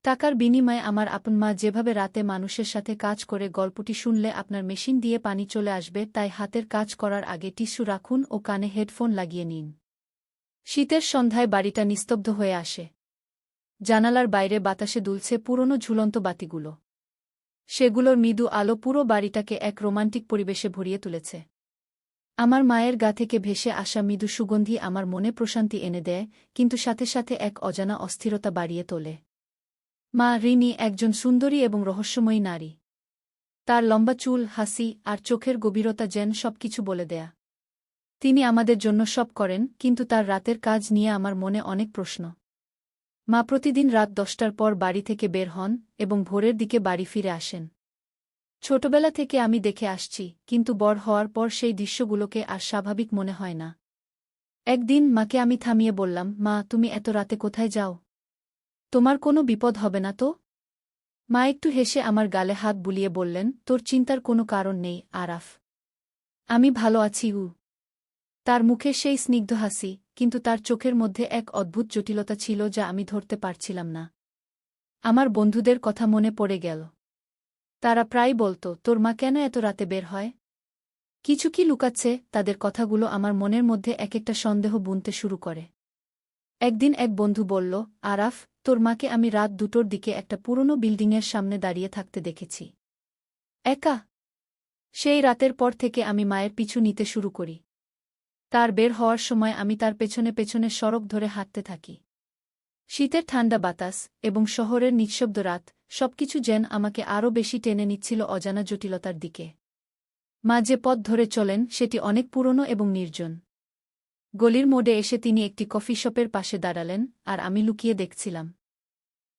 টাকার বিনিময়ে আমার আপন মা যেভাবে রাতে মানুষের সাথে কাজ করে গল্পটি শুনলে আপনার মেশিন দিয়ে পানি চলে আসবে, তাই হাতের কাজ করার আগে টিস্যু রাখুন ও কানে হেডফোন লাগিয়ে নিন। শীতের সন্ধ্যায় বাড়িটা নিস্তব্ধ হয়ে আসে। জানালার বাইরে বাতাসে দুলছে পুরনো ঝুলন্ত বাতিগুলো। সেগুলোর মৃদু আলো পুরো বাড়িটাকে এক রোমান্টিক পরিবেশে ভরিয়ে তুলেছে। আমার মায়ের গা থেকে ভেসে আসা মৃদু সুগন্ধি আমার মনে প্রশান্তি এনে দেয়, কিন্তু সাথে সাথে এক অজানা অস্থিরতা বাড়িয়ে তোলে। মা রিনি একজন সুন্দরী এবং রহস্যময়ী নারী। তার লম্বা চুল, হাসি আর চোখের গভীরতা যেন সবকিছু বলে দেয়া। তিনি আমাদের জন্য সব করেন, কিন্তু তার রাতের কাজ নিয়ে আমার মনে অনেক প্রশ্ন। মা প্রতিদিন রাত 10টার পর বাড়ি থেকে বের হন এবং ভোরের দিকে বাড়ি ফিরে আসেন। ছোটবেলা থেকে আমি দেখে আসছি, কিন্তু বড় হওয়ার পর সেই দৃশ্যগুলোকে আর স্বাভাবিক মনে হয় না। একদিন মাকে আমি থামিয়ে বললাম, মা, তুমি এত রাতে কোথায় যাও? তোমার কোনো বিপদ হবে না তো? মা একটু হেসে আমার গালে হাত বুলিয়ে বললেন, তোর চিন্তার কোনো কারণ নেই, আরাফ। আমি ভালো আছি। তার মুখে সেই স্নিগ্ধ হাসি, কিন্তু তার চোখের মধ্যে এক অদ্ভুত জটিলতা ছিল যা আমি ধরতে পারছিলাম না। আমার বন্ধুদের কথা মনে পড়ে গেল। তারা প্রায় বলত, তোর মা কেন এত রাতে বের হয়? কিছু কি লুকাচ্ছে? তাদের কথাগুলো আমার মনের মধ্যে এক একটা সন্দেহ বুনতে শুরু করে। একদিন এক বন্ধু বলল, আরাফ, তোর মাকে আমি রাত 2টোর দিকে একটা পুরনো বিল্ডিংয়ের সামনে দাঁড়িয়ে থাকতে দেখেছি। একা। সেই রাতের পর থেকে আমি মায়ের পিছু নিতে শুরু করি। তার বের হওয়ার সময় আমি তার পেছনে পেছনে সড়ক ধরে হাঁটতে থাকি। শীতের ঠান্ডা বাতাস এবং শহরের নিঃশব্দ রাত, সবকিছু যেন আমাকে আরও বেশি টেনে নিচ্ছিল অজানা জটিলতার দিকে। মা যে পথ ধরে চলেন সেটি অনেক পুরনো এবং নির্জন। গলির মোড়ে এসে তিনি একটি কফি শপের পাশে দাঁড়ালেন, আর আমি লুকিয়ে দেখছিলাম।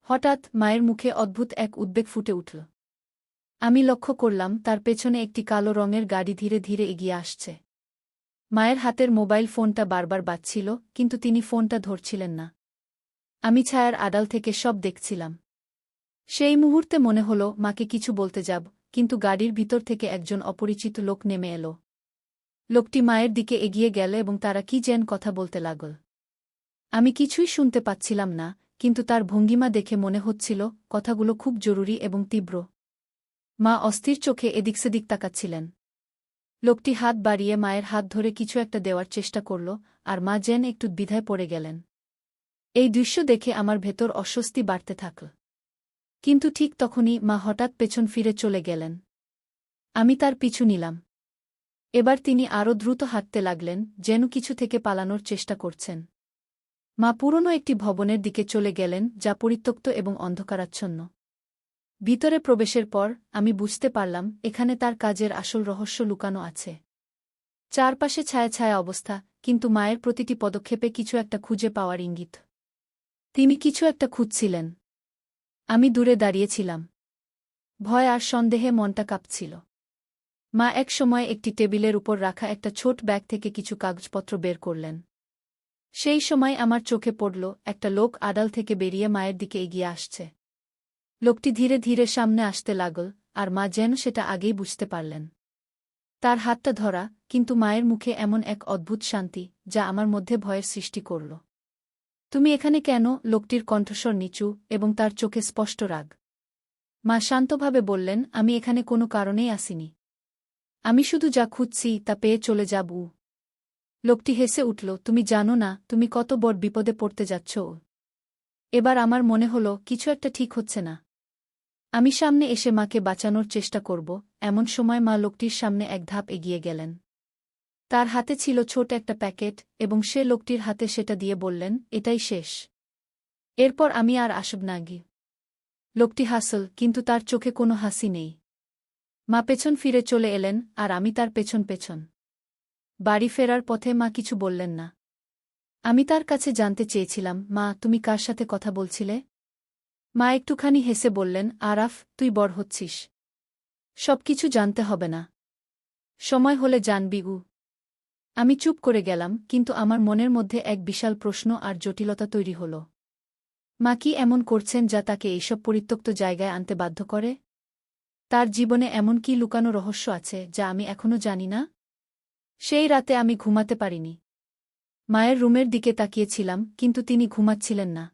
হঠাৎ মায়ের মুখে অদ্ভুত এক উদ্বেগ ফুটে উঠল। আমি লক্ষ্য করলাম তার পেছনে একটি কালো রঙের গাড়ি ধীরে ধীরে এগিয়ে আসছে। মায়ের হাতের মোবাইল ফোনটা বারবার বাজছিল, কিন্তু তিনি ফোনটা ধরছিলেন না। আমি ছায়ার আড়াল থেকে সব দেখছিলাম। সেই মুহূর্তে মনে হলো মাকে কিছু বলতে যাব, কিন্তু গাড়ির ভিতর থেকে একজন অপরিচিত লোক নেমে এলো। লোকটি মায়ের দিকে এগিয়ে গেল এবং তারা কি যেন কথা বলতে লাগল। আমি কিছুই শুনতে পাচ্ছিলাম না, কিন্তু তার ভঙ্গিমা দেখে মনে হচ্ছিল কথাগুলো খুব জরুরি এবং তীব্র। মা অস্থির চোখে এদিক সেদিক তাকাচ্ছিলেন। লোকটি হাত বাড়িয়ে মায়ের হাত ধরে কিছু একটা দেওয়ার চেষ্টা করল, আর মা যেন একটু দ্বিধায় পড়ে গেলেন। এই দৃশ্য দেখে আমার ভেতর অস্বস্তি বাড়তে থাকল। কিন্তু ঠিক তখনই মা হঠাৎ পেছন ফিরে চলে গেলেন। আমি তার পিছু নিলাম। এবার তিনি আরও দ্রুত হাঁটতে লাগলেন, যেন কিছু থেকে পালানোর চেষ্টা করছেন। মা পুরনো একটি ভবনের দিকে চলে গেলেন, যা পরিত্যক্ত এবং অন্ধকারাচ্ছন্ন। ভিতরে প্রবেশের পর আমি বুঝতে পারলাম এখানে তার কাজের আসল রহস্য লুকানো আছে। চারপাশে ছায়া ছায়া অবস্থা, কিন্তু মায়ের প্রতিটি পদক্ষেপে কিছু একটা খুঁজে পাওয়ার ইঙ্গিত। তিনি কিছু একটা খুঁজছিলেন। আমি দূরে দাঁড়িয়েছিলাম। ভয় আর সন্দেহে মনটা কাঁপছিল। মা এক সময় একটি টেবিলের উপর রাখা একটা ছোট ব্যাগ থেকে কিছু কাগজপত্র বের করলেন। সেই সময় আমার চোখে পড়ল একটা লোক আড়াল থেকে বেরিয়ে মায়ের দিকে এগিয়ে আসছে। লোকটি ধীরে ধীরে সামনে আসতে লাগল, আর মা যেন সেটা আগেই বুঝতে পারলেন। তার হাতটা ধরা, কিন্তু মায়ের মুখে এমন এক অদ্ভুত শান্তি, যা আমার মধ্যে ভয়ের সৃষ্টি করল। তুমি এখানে কেন? লোকটির কণ্ঠস্বর নিচু এবং তার চোখে স্পষ্ট রাগ। মা শান্তভাবে বললেন, আমি এখানে কোনো কারণেই আসিনি। আমি শুধু যা খুঁজছি তা পেয়ে চলে যাব। লোকটি হেসে উঠল, তুমি জানো না তুমি কত বড় বিপদে পড়তে যাচ্ছ। এবার আমার মনে হলো কিছু একটা ঠিক হচ্ছে না। আমি সামনে এসে মাকে বাঁচানোর চেষ্টা করব, এমন সময় মা লোকটির সামনে এক ধাপ এগিয়ে গেলেন। তার হাতে ছিল ছোট একটা প্যাকেট, এবং সে লোকটির হাতে সেটা দিয়ে বললেন, এটাই শেষ। এরপর আমি আর আসব না। লোকটি হাসল, কিন্তু তার চোখে কোনো হাসি নেই। মা পেছন ফিরে চলে এলেন, আর আমি তার পেছন পেছন। বাড়ি ফেরার পথে মা কিছু বললেন না। আমি তার কাছে জানতে চেয়েছিলাম, মা, তুমি কার সাথে কথা বলছিলে? মা একটুখানি হেসে বললেন, আরাফ, তুই বড় হচ্ছিস। সবকিছু জানতে হবে না। সময় হলে জানবি। আমি চুপ করে গেলাম, কিন্তু আমার মনের মধ্যে এক বিশাল প্রশ্ন আর জটিলতা তৈরি হল। মা কি এমন করছেন যা তাকে এইসব পরিত্যক্ত জায়গায় আনতে বাধ্য করে? তার জীবনে এমন কি লুকানো রহস্য আছে যা আমি এখনো জানি না? সেই রাতে আমি ঘুমাতে পারিনি। মায়ের রুমের দিকে তাকিয়েছিলাম, কিন্তু তিনি ঘুমাচ্ছিলেন না।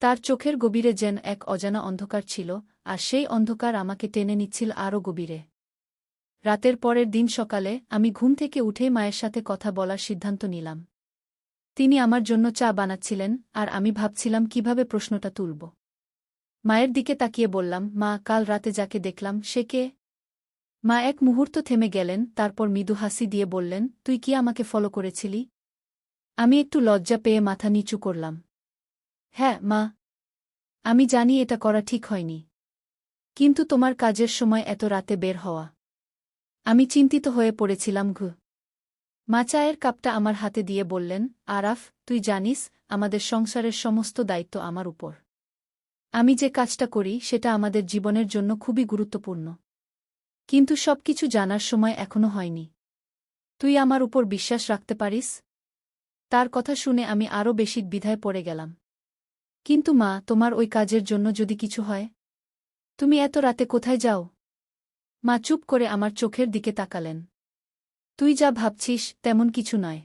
তার চোখের গভীরে যেন এক অজানা অন্ধকার ছিল, আর সেই অন্ধকার আমাকে টেনে নিচ্ছিল আরও গভীরে। রাতের পরের দিন সকালে আমি ঘুম থেকে উঠেই মায়ের সাথে কথা বলার সিদ্ধান্ত নিলাম। তিনি আমার জন্য চা বানাচ্ছিলেন, আর আমি ভাবছিলাম কিভাবে প্রশ্নটা তুলব। মায়ের দিকে তাকিয়ে বললাম, মা, কাল রাতে যাকে দেখলাম সে কে? মা এক মুহূর্ত থেমে গেলেন, তারপর মৃদু হাসি দিয়ে বললেন, তুই কি আমাকে ফলো করেছিলি? আমি একটু লজ্জা পেয়ে মাথা নিচু করলাম। হ্যাঁ, মা। আমি জানি এটা করা ঠিক হয়নি। কিন্তু তোমার কাজের সময় এত রাতে বের হওয়া। আমি চিন্তিত হয়ে পড়েছিলাম। মা চায়ের কাপটা আমার হাতে দিয়ে বললেন, আরাফ, তুই জানিস, আমাদের সংসারের সমস্ত দায়িত্ব আমার উপর। আমি যে কাজটা করি সেটা আমাদের জীবনের জন্য খুবই গুরুত্বপূর্ণ। কিন্তু সবকিছু জানার সময় এখনো হয়নি। তুই আমার উপর বিশ্বাস রাখতে পারিস? তার কথা শুনে আমি আরও বেশি দ্বিধায় পড়ে গেলাম। কিন্তু মা, তোমার ওই কাজের জন্য যদি কিছু হয়? তুমি এত রাতে কোথায় যাও? মা চুপ করে আমার চোখের দিকে তাকালেন। তুই যা ভাবছিস তেমন কিছু নয়।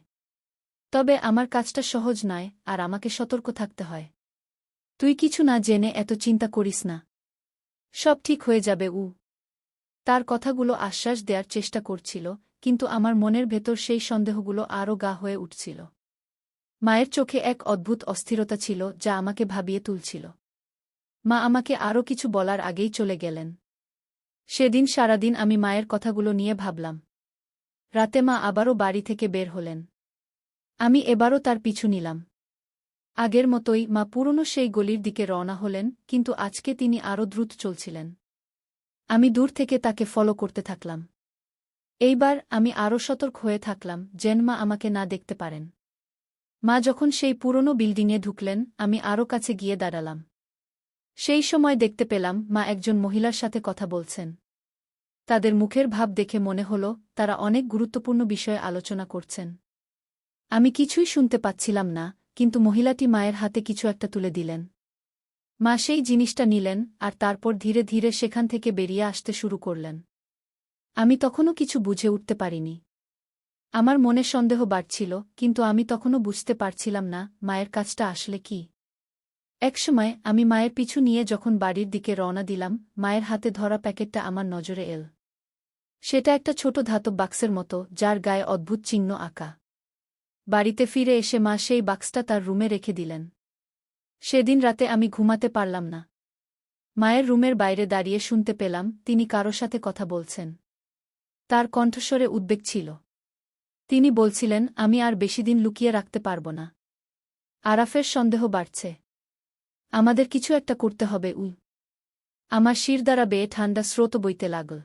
তবে আমার কাজটা সহজ নয়, আর আমাকে সতর্ক থাকতে হয়। তুই কিছু না জেনে এত চিন্তা করিস না। সব ঠিক হয়ে যাবে। তার কথাগুলো আশ্বাস দেওয়ার চেষ্টা করছিল, কিন্তু আমার মনের ভেতর সেই সন্দেহগুলো আরও গা হয়ে উঠছিল। মায়ের চোখে এক অদ্ভুত অস্থিরতা ছিল যা আমাকে ভাবিয়ে তুলছিল। মা আমাকে আরও কিছু বলার আগেই চলে গেলেন। সেদিন সারাদিন আমি মায়ের কথাগুলো নিয়ে ভাবলাম। রাতে মা আবারও বাড়ি থেকে বের হলেন। আমি এবারও তার পিছু নিলাম। আগের মতোই মা পুরনো সেই গলির দিকে রওনা হলেন, কিন্তু আজকে তিনি আরও দ্রুত চলছিলেন। আমি দূর থেকে তাকে ফলো করতে থাকলাম। এইবার আমি আরও সতর্ক হয়ে থাকলাম যেন মা আমাকে না দেখতে পারেন। মা যখন সেই পুরনো বিল্ডিংয়ে ঢুকলেন, আমি আরও কাছে গিয়ে দাঁড়ালাম। সেই সময় দেখতে পেলাম মা একজন মহিলার সাথে কথা বলছেন। তাদের মুখের ভাব দেখে মনে হল তারা অনেক গুরুত্বপূর্ণ বিষয়ে আলোচনা করছেন। আমি কিছুই শুনতে পাচ্ছিলাম না, কিন্তু মহিলাটি মায়ের হাতে কিছু একটা তুলে দিলেন। মা সেই জিনিসটা নিলেন, আর তারপর ধীরে ধীরে সেখান থেকে বেরিয়ে আসতে শুরু করলেন। আমি তখনও কিছু বুঝে উঠতে পারিনি। আমার মনে সন্দেহ বাড়ছিল, কিন্তু আমি তখনও বুঝতে পারছিলাম না মায়ের কাজটা আসলে কি। একসময় আমি মায়ের পিছু নিয়ে যখন বাড়ির দিকে রওনা দিলাম, মায়ের হাতে ধরা প্যাকেটটা আমার নজরে এল। সেটা একটা ছোট ধাতব বাক্সের মতো, যার গায়ে অদ্ভুত চিহ্ন আঁকা। বাড়িতে ফিরে এসে মা সেই বাক্সটা তার রুমে রেখে দিলেন। সেদিন রাতে আমি ঘুমাতে পারলাম না। মায়ের রুমের বাইরে দাঁড়িয়ে শুনতে পেলাম তিনি কারো সাথে কথা বলছেন। তার কণ্ঠস্বরে উদ্বেগ ছিল। তিনি বলছিলেন, আমি আর বেশিদিন লুকিয়ে রাখতে পারব না। আরাফের সন্দেহ বাড়ছে। আমাদের কিছু একটা করতে হবে। আমার শির দ্বারা বেয়ে ঠান্ডা স্রোত বইতে লাগল।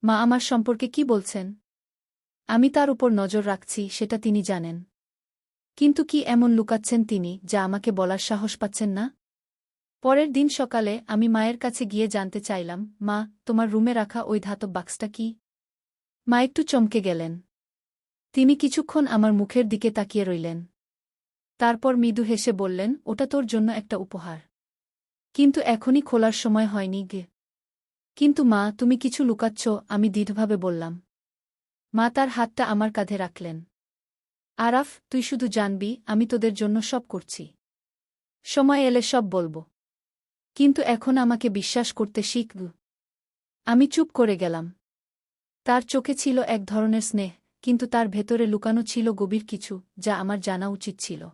মা আমার সম্পর্কে কি বলছেন? আমি তার উপর নজর রাখছি সেটা তিনি জানেন। কিন্তু কি এমন লুকাচ্ছেন তিনি যা আমাকে বলার সাহস পাচ্ছেন না? পরের দিন সকালে আমি মায়ের কাছে গিয়ে জানতে চাইলাম, মা, তোমার রুমে রাখা ওই ধাতব বাক্সটা কি? মা একটু চমকে গেলেন। তিনি কিছুক্ষণ আমার মুখের দিকে তাকিয়ে রইলেন। তারপর মৃদু হেসে বললেন, ওটা তোর জন্য একটা উপহার। কিন্তু এখনই খোলার সময় হয়নি। কিন্তু মা, তুমি কিছু লুকাচ্ছ, আমি দৃঢ়ভাবে বললাম। মা তার হাতটা আমার কাঁধে রাখলেন। আরাফ, তুই শুধু জানবি আমি তোদের জন্য সব করছি। সময় এলে সব বলবো। কিন্তু এখন আমাকে বিশ্বাস করতে শিখ। আমি চুপ করে গেলাম। তার চোখে ছিল এক ধরনের স্নেহ, কিন্তু তার ভেতরে লুকানো ছিল গভীর কিছু, যা আমার জানা উচিত ছিল।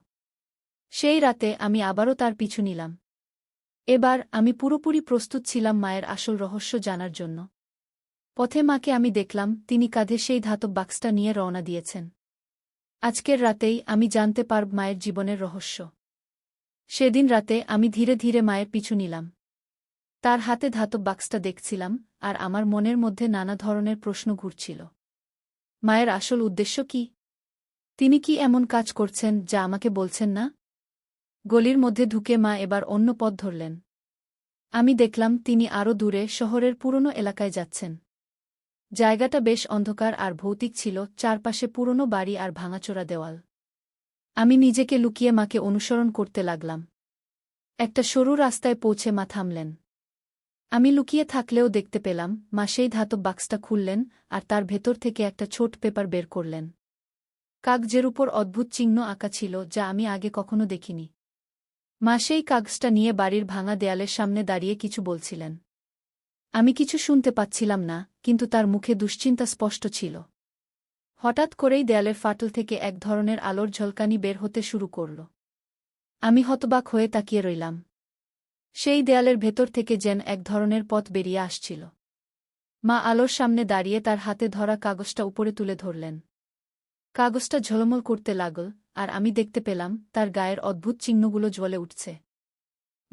সেই রাতে আমি আবারও তার পিছু নিলাম। এবার আমি পুরোপুরি প্রস্তুত ছিলাম মায়ের আসল রহস্য জানার জন্য। পথে মাকে আমি দেখলাম, তিনি কাঁধে সেই ধাতব বাক্সটা নিয়ে রওনা দিয়েছেন। আজকের রাতেই আমি জানতে পারব মায়ের জীবনের রহস্য। সেদিন রাতে আমি ধীরে ধীরে মায়ের পিছু নিলাম। তার হাতে ধাতব বাক্সটা দেখছিলাম, আর আমার মনের মধ্যে নানা ধরনের প্রশ্ন ঘুরছিল। মায়ের আসল উদ্দেশ্য কি? তিনি কি এমন কাজ করছেন যা আমাকে বলছেন না? গলির মধ্যে ঢুকে মা এবার অন্য পথ ধরলেন। আমি দেখলাম তিনি আরও দূরে শহরের পুরনো এলাকায় যাচ্ছেন। জায়গাটা বেশ অন্ধকার আর ভৌতিক ছিল, চারপাশে পুরনো বাড়ি আর ভাঙাচোরা দেওয়াল। আমি নিজেকে লুকিয়ে মাকে অনুসরণ করতে লাগলাম। একটা সরু রাস্তায় পৌঁছে মা থামলেন। আমি লুকিয়ে থাকলেও দেখতে পেলাম মা সেই ধাতব বাক্সটা খুললেন, আর তার ভেতর থেকে একটা ছোট পেপার বের করলেন। কাগজের উপর অদ্ভুত চিহ্ন আঁকা ছিল যা আমি আগে কখনো দেখিনি। মা সেই কাগজটা নিয়ে বাড়ির ভাঙা দেয়ালের সামনে দাঁড়িয়ে কিছু বলছিলেন। আমি কিছু শুনতে পাচ্ছিলাম না, কিন্তু তার মুখে দুশ্চিন্তা স্পষ্ট ছিল। হঠাৎ করেই দেয়ালের ফাটল থেকে এক ধরনের আলোর ঝলকানি বের হতে শুরু করল। আমি হতবাক হয়ে তাকিয়ে রইলাম। সেই দেয়ালের ভেতর থেকে যেন এক ধরনের পথ বেরিয়ে আসছিল। মা আলোর সামনে দাঁড়িয়ে তার হাতে ধরা কাগজটা উপরে তুলে ধরলেন। কাগজটা ঝলমল করতে লাগল, আর আমি দেখতে পেলাম তার গায়ের অদ্ভুত চিহ্নগুলো জ্বলে উঠছে।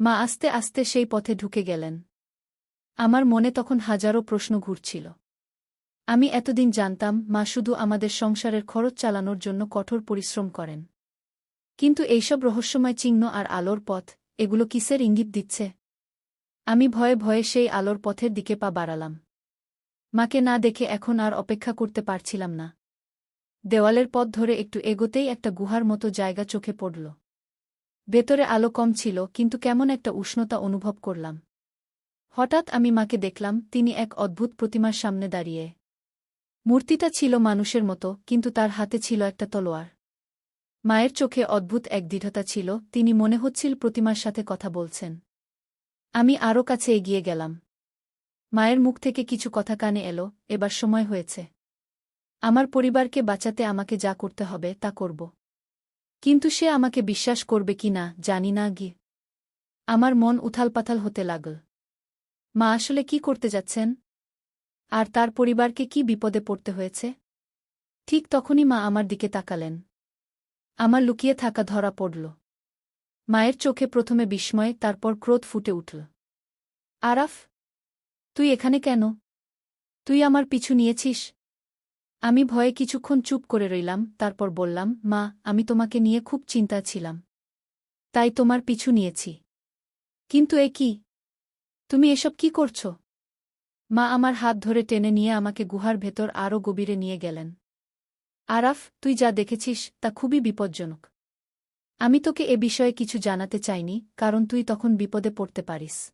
মা আস্তে আস্তে সেই পথে ঢুকে গেলেন। আমার মনে তখন হাজারো প্রশ্ন ঘুরছিল। আমি এতদিন জানতাম মা শুধু আমাদের সংসারের খরচ চালানোর জন্য কঠোর পরিশ্রম করেন। কিন্তু এইসব রহস্যময় চিহ্ন আর আলোর পথ, এগুলো কিসের ইঙ্গিত দিচ্ছে? আমি ভয়ে ভয়ে সেই আলোর পথের দিকে পা বাড়ালাম। মাকে না দেখে এখন আর অপেক্ষা করতে পারছিলাম না। দেওয়ালের পথ ধরে একটু এগোতেই একটা গুহার মতো জায়গা চোখে পড়ল। ভেতরে আলো কম ছিল, কিন্তু কেমন একটা উষ্ণতা অনুভব করলাম। হঠাৎ আমি মাকে দেখলাম, তিনি এক অদ্ভুত প্রতিমার সামনে দাঁড়িয়ে। মূর্তিটা ছিল মানুষের মতো, কিন্তু তার হাতে ছিল একটা তলোয়ার। মায়ের চোখে অদ্ভুত এক দৃঢ়তা ছিল, তিনি মনে হচ্ছিল প্রতিমার সাথে কথা বলছেন। আমি আরও কাছে এগিয়ে গেলাম। মায়ের মুখ থেকে কিছু কথা কানে এলো, এবার সময় হয়েছে। আমার পরিবারকে বাঁচাতে আমাকে যা করতে হবে তা করব। কিন্তু সে আমাকে বিশ্বাস করবে কি না জানি না গি। আমার মন উথালপাথাল হতে লাগল। মা আসলে কি করতে যাচ্ছেন? আর তার পরিবারকে কি বিপদে পড়তে হয়েছে? ঠিক তখনই মা আমার দিকে তাকালেন। আমার লুকিয়ে থাকা ধরা পড়ল। মায়ের চোখে প্রথমে বিস্ময়, তারপর ক্রোধ ফুটে উঠল। আরাফ, তুই এখানে কেন? তুই আমার পিছু নিয়েছিস? আমি ভয়ে কিছুক্ষণ চুপ করে রইলাম, তারপর বললাম, মা, আমি তোমাকে নিয়ে খুব চিন্তায় ছিলাম। তাই তোমার পিছু নিয়েছি। কিন্তু এ কি? তুমি এসব কি করছ? মা আমার হাত ধরে টেনে নিয়ে আমাকে গুহার ভেতর আরও গভীরে নিয়ে গেলেন। আরাফ, তুই যা দেখেছিস তা খুবই বিপজ্জনক। আমি তোকে এ বিষয়ে কিছু জানাতে চাইনি, কারণ তুই তখন বিপদে পড়তে পারিস।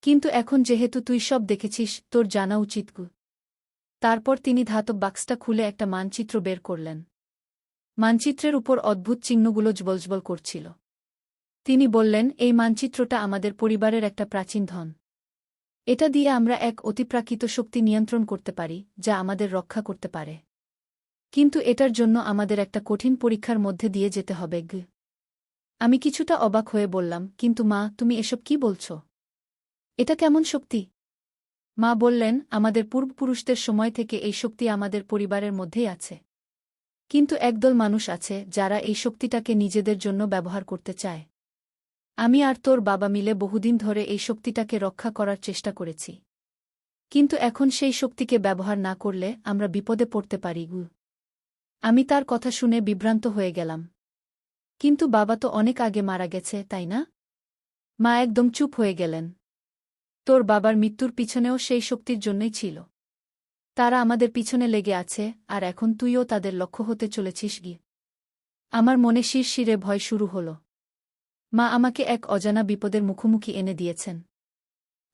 কিন্তু এখন যেহেতু তুই সব দেখেছিস, তোর জানা উচিত। তারপর তিনি ধাতব বাক্সটা খুলে একটা মানচিত্র বের করলেন। মানচিত্রের উপর অদ্ভুত চিহ্নগুলো জ্বলজ্বল করছিল। তিনি বললেন, এই মানচিত্রটা আমাদের পরিবারের একটা প্রাচীন ধন। এটা দিয়ে আমরা এক অতিপ্রাকৃত শক্তি নিয়ন্ত্রণ করতে পারি, যা আমাদের রক্ষা করতে পারে। কিন্তু এটার জন্য আমাদের একটা কঠিন পরীক্ষার মধ্যে দিয়ে যেতে হবে। আমি কিছুটা অবাক হয়ে বললাম, কিন্তু মা, তুমি এসব কি বলছ? এটা কেমন শক্তি? মা বললেন, আমাদের পূর্বপুরুষদের সময় থেকে এই শক্তি আমাদের পরিবারের মধ্যেই আছে। কিন্তু একদল মানুষ আছে যারা এই শক্তিটাকে নিজেদের জন্য ব্যবহার করতে চায়। আমি আর তোর বাবা মিলে বহুদিন ধরে এই শক্তিটাকে রক্ষা করার চেষ্টা করেছি। কিন্তু এখন সেই শক্তিকে ব্যবহার না করলে আমরা বিপদে পড়তে পারি। আমি তার কথা শুনে বিভ্রান্ত হয়ে গেলাম। কিন্তু বাবা তো অনেক আগে মারা গেছে, তাই না? মা একদম চুপ হয়ে গেলেন। তোর বাবার মৃত্যুর পিছনেও সেই শক্তির জন্যই ছিল। তারা আমাদের পিছনে লেগে আছে, আর এখন তুইও তাদের লক্ষ্য হতে চলেছিস গিয়ে। আমার মনে শিরশিরে ভয় শুরু হল। মা আমাকে এক অজানা বিপদের মুখোমুখি এনে দিয়েছেন।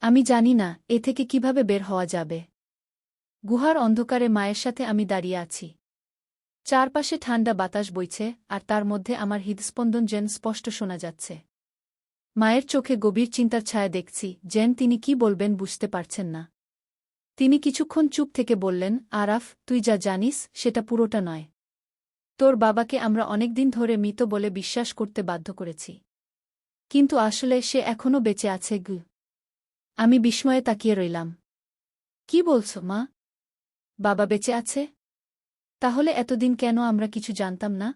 আমি জানি না এ থেকে কিভাবে বের হওয়া যাবে। গুহার অন্ধকারে মায়ের সাথে আমি দাঁড়িয়ে আছি। চারপাশে ঠান্ডা বাতাস বইছে, আর তার মধ্যে আমার হৃদস্পন্দন যেন স্পষ্ট শোনা যাচ্ছে। মায়ের চোখে গভীর চিন্তার ছায়া দেখছি, যেন তিনি কি বলবেন বুঝতে পারছেন না। তিনি কিছুক্ষণ চুপ থেকে বললেন, আরাফ, তুই যা জানিস সেটা পুরোটা নয়। তোর বাবাকে আমরা অনেকদিন ধরে মৃত বলে বিশ্বাস করতে বাধ্য করেছি। কিন্তু আসলে সে এখনও বেঁচে আছে। আমি বিস্ময়ে তাকিয়ে রইলাম। কি বলছ মা? বাবা বেঁচে আছে? তাহলে এতদিন কেন আমরা কিছু জানতাম না?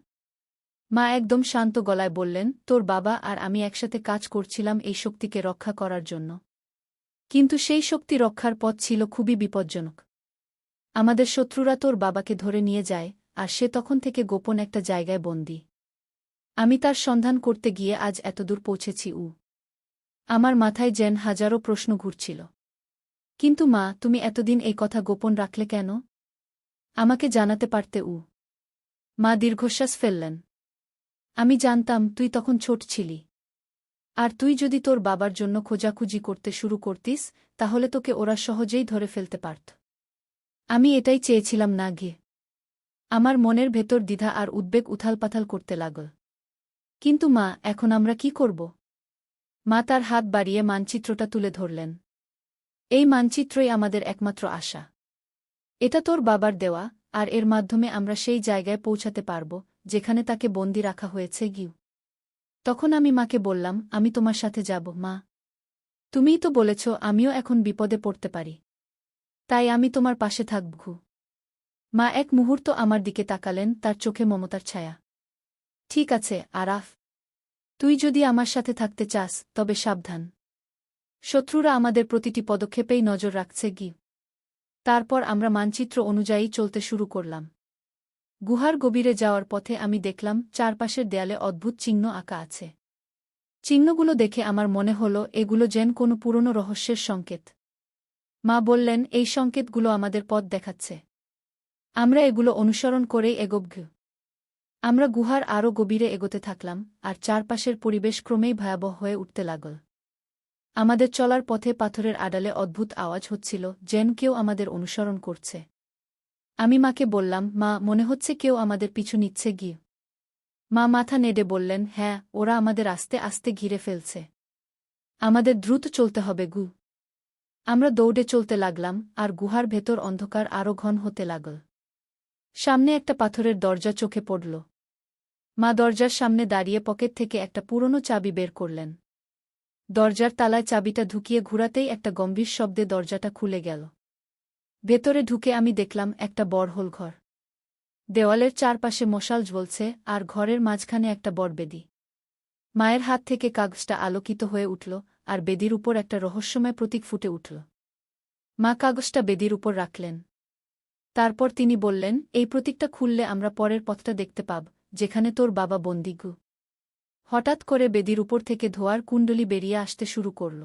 মা একদম শান্ত গলায় বললেন, তোর বাবা আর আমি একসাথে কাজ করছিলাম এই শক্তিকে রক্ষা করার জন্য। কিন্তু সেই শক্তি রক্ষার পথ ছিল খুবই বিপজ্জনক। আমাদের শত্রুরা তোর বাবাকে ধরে নিয়ে যায়, আর সে তখন থেকে গোপন একটা জায়গায় বন্দী। আমি তার সন্ধান করতে গিয়ে আজ এতদূর পৌঁছেছি। আমার মাথায় যেন হাজারো প্রশ্ন ঘুরছিল। কিন্তু মা, তুমি এতদিন এই কথা গোপন রাখলে কেন? আমাকে জানাতে পারতে। মা দীর্ঘশ্বাস ফেললেন। আমি জানতাম তুই তখন ছোট ছিলি। আর তুই যদি তোর বাবার জন্য খোঁজাখুঁজি করতে শুরু করতিস, তাহলে তোকে ওরা সহজেই ধরে ফেলতে পারত। আমি এটাই চেয়েছিলাম না। আমার মনের ভেতর দ্বিধা আর উদ্বেগ উথালপাথাল করতে লাগল। কিন্তু মা, এখন আমরা কি করব? মা তার হাত বাড়িয়ে মানচিত্রটা তুলে ধরলেন। এই মানচিত্রই আমাদের একমাত্র আশা। এটা তোর বাবার দেওয়া, আর এর মাধ্যমে আমরা সেই জায়গায় পৌঁছাতে পারব যেখানে তাকে বন্দি রাখা হয়েছে গিউ। তখন আমি মাকে বললাম, আমি তোমার সাথে যাব মা। তুমিই তো বলেছ আমিও এখন বিপদে পড়তে পারি। তাই আমি তোমার পাশে থাকব। মা এক মুহূর্ত আমার দিকে তাকালেন, তার চোখে মমতার ছায়া। ঠিক আছে আরাফ, তুই যদি আমার সাথে থাকতে চাস তবে সাবধান। শত্রুরা আমাদের প্রতিটি পদক্ষেপেই নজর রাখছে গি। তারপর আমরা মানচিত্র অনুযায়ী চলতে শুরু করলাম। গুহার গভীরে যাওয়ার পথে আমি দেখলাম চারপাশের দেয়ালে অদ্ভুত চিহ্ন আঁকা আছে। চিহ্নগুলো দেখে আমার মনে হল এগুলো যেন কোনো পুরনো রহস্যের সংকেত। মা বললেন, এই সংকেতগুলো আমাদের পথ দেখাচ্ছে। আমরা এগুলো অনুসরণ করেই এগোব। আমরা গুহার আরও গভীরে এগোতে থাকলাম, আর চারপাশের পরিবেশ ক্রমেই ভয়াবহ হয়ে উঠতে লাগল। আমাদের চলার পথে পাথরের আড়ালে অদ্ভুত আওয়াজ হচ্ছিল, যেন কেউ আমাদের অনুসরণ করছে। আমি মাকে বললাম, মা, মনে হচ্ছে কেউ আমাদের পিছু নিচ্ছে গিয়ে। মা মাথা নেড়ে বললেন, হ্যাঁ, ওরা আমাদের আস্তে আস্তে ঘিরে ফেলছে। আমাদের দ্রুত চলতে হবে গু। আমরা দৌড়ে চলতে লাগলাম, আর গুহার ভেতর অন্ধকার আরও ঘন হতে লাগল। সামনে একটা পাথরের দরজা চোখে পড়ল। মা দরজার সামনে দাঁড়িয়ে পকেট থেকে একটা পুরনো চাবি বের করলেন। দরজার তালায় চাবিটা ঢুকিয়ে ঘুরাতেই একটা গম্ভীর শব্দে দরজাটা খুলে গেল। ভেতরে ঢুকে আমি দেখলাম একটা বড় হোল ঘর। দেওয়ালের চারপাশে মশাল জ্বলছে, আর ঘরের মাঝখানে একটা বড় বেদি। মায়ের হাত থেকে কাগজটা আলোকিত হয়ে উঠল, আর বেদির উপর একটা রহস্যময় প্রতীক ফুটে উঠল। মা কাগজটা বেদির উপর রাখলেন। তারপর তিনি বললেন, এই প্রতীকটা খুললে আমরা পরের পথটা দেখতে পাব, যেখানে তোর বাবা বন্দী গু। হঠাৎ করে বেদির উপর থেকে ধোঁয়ার কুণ্ডলী বেরিয়ে আসতে শুরু করল।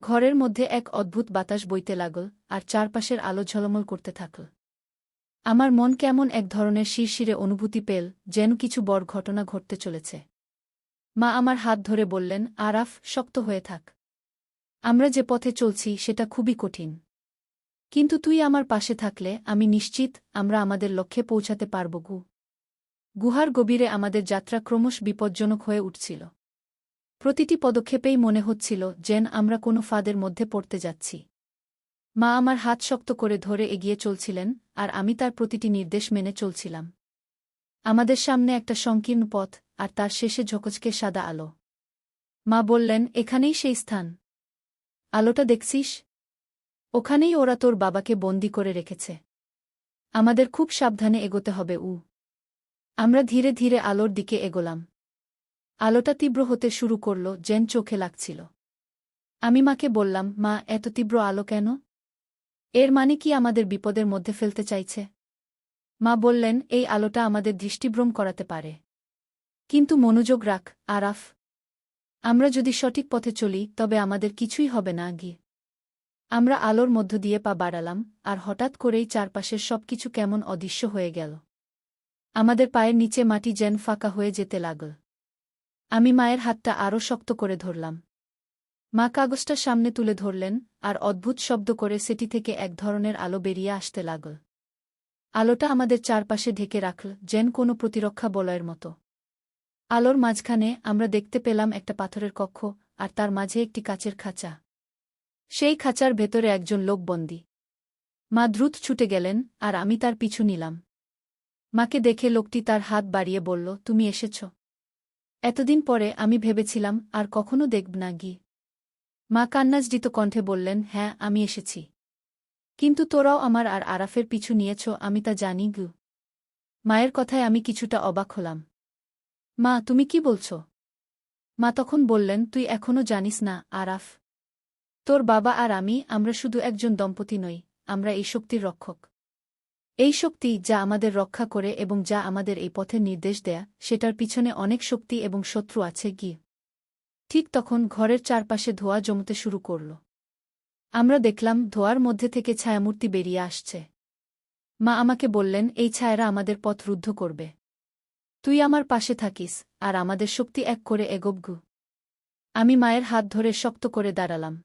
ঘরের মধ্যে এক অদ্ভুত বাতাস বইতে লাগল, আর চারপাশের আলো ঝলমল করতে থাকল। আমার মন কেমন এক ধরনের শিরশিরে অনুভূতি পেল, যেন কিছু বড় ঘটনা ঘটতে চলেছে। মা আমার হাত ধরে বললেন, আরাফ, শক্ত হয়ে থাক। আমরা যে পথে চলছি সেটা খুবই কঠিন। কিন্তু তুই আমার পাশে থাকলে আমি নিশ্চিত আমরা আমাদের লক্ষ্যে পৌঁছাতে পারব গু। গুহার গভীরে আমাদের যাত্রা ক্রমশ বিপজ্জনক হয়ে উঠছিল। প্রতিটি পদক্ষেপেই মনে হচ্ছিল যেন আমরা কোনো ফাঁদের মধ্যে পড়তে যাচ্ছি। মা আমার হাত শক্ত করে ধরে এগিয়ে চলছিলেন, আর আমি তার প্রতিটি নির্দেশ মেনে চলছিলাম। আমাদের সামনে একটা সংকীর্ণ পথ, আর তার শেষে ঝকঝকে সাদা আলো। মা বললেন, এখানেই সেই স্থান। আলোটা দেখছিস? ওখানেই ওরা তোর বাবাকে বন্দি করে রেখেছে। আমাদের খুব সাবধানে এগোতে হবে। আমরা ধীরে ধীরে আলোর দিকে এগোলাম। আলোটা তীব্র হতে শুরু করল, যেন চোখে লাগছিল। আমি মাকে বললাম, মা, এত তীব্র আলো কেন? এর মানে কি আমাদের বিপদের মধ্যে ফেলতে চাইছে? মা বললেন, এই আলোটা আমাদের দৃষ্টিভ্রম করাতে পারে। কিন্তু মনোযোগ রাখ, আরাফ। আমরা যদি সঠিক পথে চলি তবে আমাদের কিছুই হবে না গিয়ে। আমরা আলোর মধ্য দিয়ে পা বাড়ালাম, আর হঠাৎ করেই চারপাশের সবকিছু কেমন অদৃশ্য হয়ে গেল। আমাদের পায়ের নিচে মাটি যেন ফাঁকা হয়ে যেতে লাগল। আমি মায়ের হাতটা আরও শক্ত করে ধরলাম। মা কাগজটা সামনে তুলে ধরলেন, আর অদ্ভুত শব্দ করে সেটি থেকে এক ধরনের আলো বেরিয়ে আসতে লাগল। আলোটা আমাদের চারপাশে ঢেকে রাখল, যেন কোনো প্রতিরক্ষা বলয়ের মতো। আলোর মাঝখানে আমরা দেখতে পেলাম একটা পাথরের কক্ষ, আর তার মাঝে একটি কাচের খাঁচা। সেই খাঁচার ভেতরে একজন লোক বন্দী। মা দ্রুত ছুটে গেলেন, আর আমি তার পিছু নিলাম। মাকে দেখে লোকটি তার হাত বাড়িয়ে বলল, তুমি এসেছ। এতদিন পরে আমি ভেবেছিলাম আর কখনো দেখব না গি। মা কান্নাজড়িত কণ্ঠে বললেন, হ্যাঁ, আমি এসেছি। কিন্তু তোরাও আমার আর আরাফের পিছু নিয়েছ, আমি তা জানি গু। মায়ের কথায় আমি কিছুটা অবাক হলাম। মা, তুমি কি বলছ? মা তখন বললেন, তুই এখনও জানিস না আরাফ। তোর বাবা আর আমরা শুধু একজন দম্পতি নই, আমরা এই শক্তির রক্ষক। এই শক্তি যা আমাদের রক্ষা করে এবং যা আমাদের এই পথের নির্দেশ দেয়া, সেটার পিছনে অনেক শক্তি এবং শত্রু আছে গি। ঠিক তখন ঘরের চারপাশে ধোঁয়া জমতে শুরু করল। আমরা দেখলাম ধোঁয়ার মধ্যে থেকে ছায়ামূর্তি বেরিয়ে আসছে। মা আমাকে বললেন, এই ছায়ারা আমাদের পথ রুদ্ধ করবে। তুই আমার পাশে থাকিস, আর আমাদের শক্তি এক করে এগোব গু। আমি মায়ের হাত ধরে শক্ত করে দাঁড়ালাম।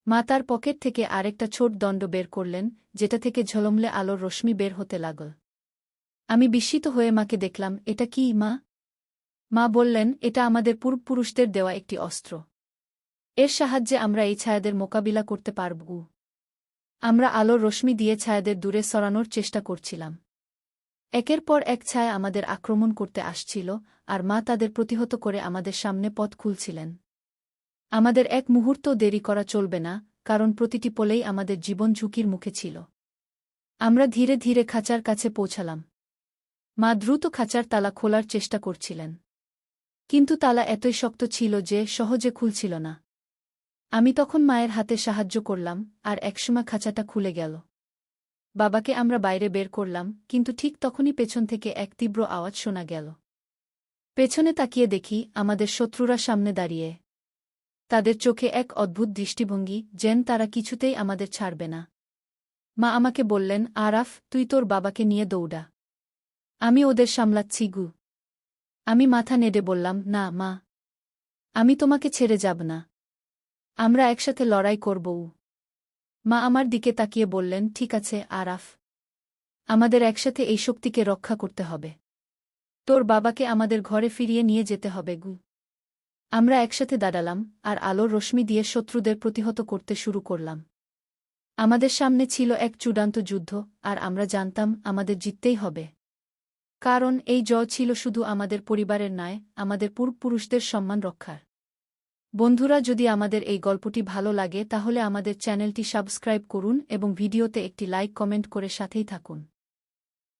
মা তার পকেট থেকে আরেকটা ছোট দণ্ড বের করলেন, যেটা থেকে ঝলমলে আলোর রশ্মি বের হতে লাগল। আমি বিস্মিত হয়ে মাকে দেখলাম, এটা কি মা? মা বললেন, এটা আমাদের পূর্বপুরুষদের দেওয়া একটি অস্ত্র। এর সাহায্যে আমরা এই ছায়াদের মোকাবিলা করতে পারব। আমরা আলোর রশ্মি দিয়ে ছায়াদের দূরে সরানোর চেষ্টা করছিলাম। একের পর এক ছায়া আমাদের আক্রমণ করতে আসছিল, আর মা তাদের প্রতিহত করে আমাদের সামনে পথ খুলছিলেন। আমাদের এক মুহূর্তও দেরি করা চলবে না, কারণ প্রতিটি পলেই আমাদের জীবন ঝুঁকির মুখে ছিল। আমরা ধীরে ধীরে খাঁচার কাছে পৌঁছালাম। মা দ্রুত খাঁচার তালা খোলার চেষ্টা করছিলেন। কিন্তু তালা এতই শক্ত ছিল যে সহজে খুলছিল না। আমি তখন মায়ের হাতে সাহায্য করলাম, আর একসময় খাঁচাটা খুলে গেল। বাবাকে আমরা বাইরে বের করলাম, কিন্তু ঠিক তখনই পেছন থেকে এক তীব্র আওয়াজ শোনা গেল। পেছনে তাকিয়ে দেখি আমাদের শত্রুরা সামনে দাঁড়িয়ে। তাদের চোখে এক অদ্ভুত দৃষ্টিভঙ্গি, যেন তারা কিছুতেই আমাদের ছাড়বে না। মা আমাকে বললেন, আরাফ, তুই তোর বাবাকে নিয়ে দৌড়া। আমি ওদের সামলাচ্ছি গু। আমি মাথা নেড়ে বললাম, না মা, আমি তোমাকে ছেড়ে যাব না। আমরা একসাথে লড়াই করব। মা আমার দিকে তাকিয়ে বললেন, ঠিক আছে আরাফ, আমাদের একসাথে এই শক্তিকে রক্ষা করতে হবে। তোর বাবাকে আমাদের ঘরে ফিরিয়ে নিয়ে যেতে হবে গু। আমরা একসাথে দাঁড়ালাম, আর আলোর রশ্মি দিয়ে শত্রুদের প্রতিহত করতে শুরু করলাম। আমাদের সামনে ছিল এক চূড়ান্ত যুদ্ধ, আর আমরা জানতাম আমাদের জিততেই হবে। কারণ এই জয় ছিল শুধু আমাদের পরিবারের নয়, আমাদের পূর্বপুরুষদের সম্মান রক্ষার। বন্ধুরা, যদি আমাদের এই গল্পটি ভালো লাগে তাহলে আমাদের চ্যানেলটি সাবস্ক্রাইব করুন এবং ভিডিওতে একটি লাইক কমেন্ট করে সাথেই থাকুন।